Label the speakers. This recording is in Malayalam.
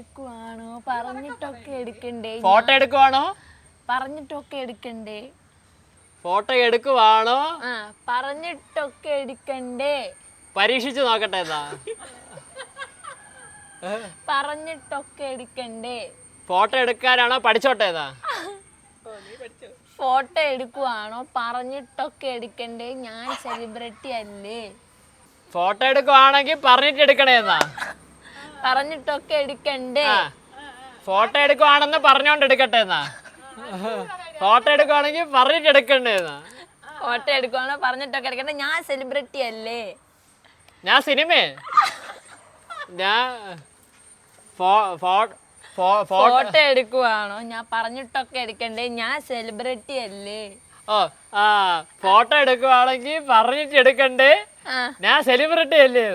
Speaker 1: എടുക്കുവാണോ പറഞ്ഞിട്ടൊക്കെ എടുക്കണ്ടേ?
Speaker 2: ഫോട്ടോ എടുക്കുവാണോ
Speaker 1: പറഞ്ഞിട്ടൊക്കെ എടുക്കണ്ടേ?
Speaker 2: ഫോട്ടോ എടുക്കുവാണോ
Speaker 1: പറഞ്ഞിട്ടൊക്കെ എടുക്കണ്ടേ?
Speaker 2: പരീക്ഷിച്ച് നോക്കട്ടെ എന്നാ.
Speaker 1: പറഞ്ഞിട്ടൊക്കെ എടുക്കണ്ടേ?
Speaker 2: ഫോട്ടോ എടുക്കാനാണോ പഠിച്ചോട്ടെ എന്നാ.
Speaker 1: ഫോട്ടോ എടുക്കുവാണോ പറഞ്ഞിട്ടൊക്കെ എടുക്കണ്ടേ? ഞാൻ സെലിബ്രിറ്റി അല്ലേ.
Speaker 2: ഫോട്ടോ എടുക്കുവാണെങ്കിൽ പറഞ്ഞിട്ട് എടുക്കണേ എന്നാ.
Speaker 1: പറഞ്ഞിട്ടൊക്കെ എടുക്കണ്ടേ?
Speaker 2: ഫോട്ടോ എടുക്കുവാണെന്ന് പറഞ്ഞോണ്ട് എടുക്കട്ടെ എന്നാ. ഫോട്ടോ എടുക്കുവാണെങ്കിൽ പറഞ്ഞിട്ട് എടുക്കണ്ടേ എന്നാ.
Speaker 1: ഫോട്ടോ എടുക്കുവാണോ പറഞ്ഞിട്ടൊക്കെ എടുക്കണ്ടേ? ഞാൻ സെലിബ്രിറ്റി അല്ലേ.
Speaker 2: ഞാൻ സിനിമേ ഞാൻ
Speaker 1: ഫോട്ടോ എടുക്കുവാണോ ഞാൻ പറഞ്ഞിട്ടൊക്കെ എടുക്കണ്ടേ? ഞാൻ സെലിബ്രിറ്റി അല്ലേ.
Speaker 2: ഫോട്ടോ എടുക്കുവാണെങ്കിൽ പറഞ്ഞിട്ട് എടുക്കണ്ടേ? ഞാൻ സെലിബ്രിറ്റി അല്ലേ.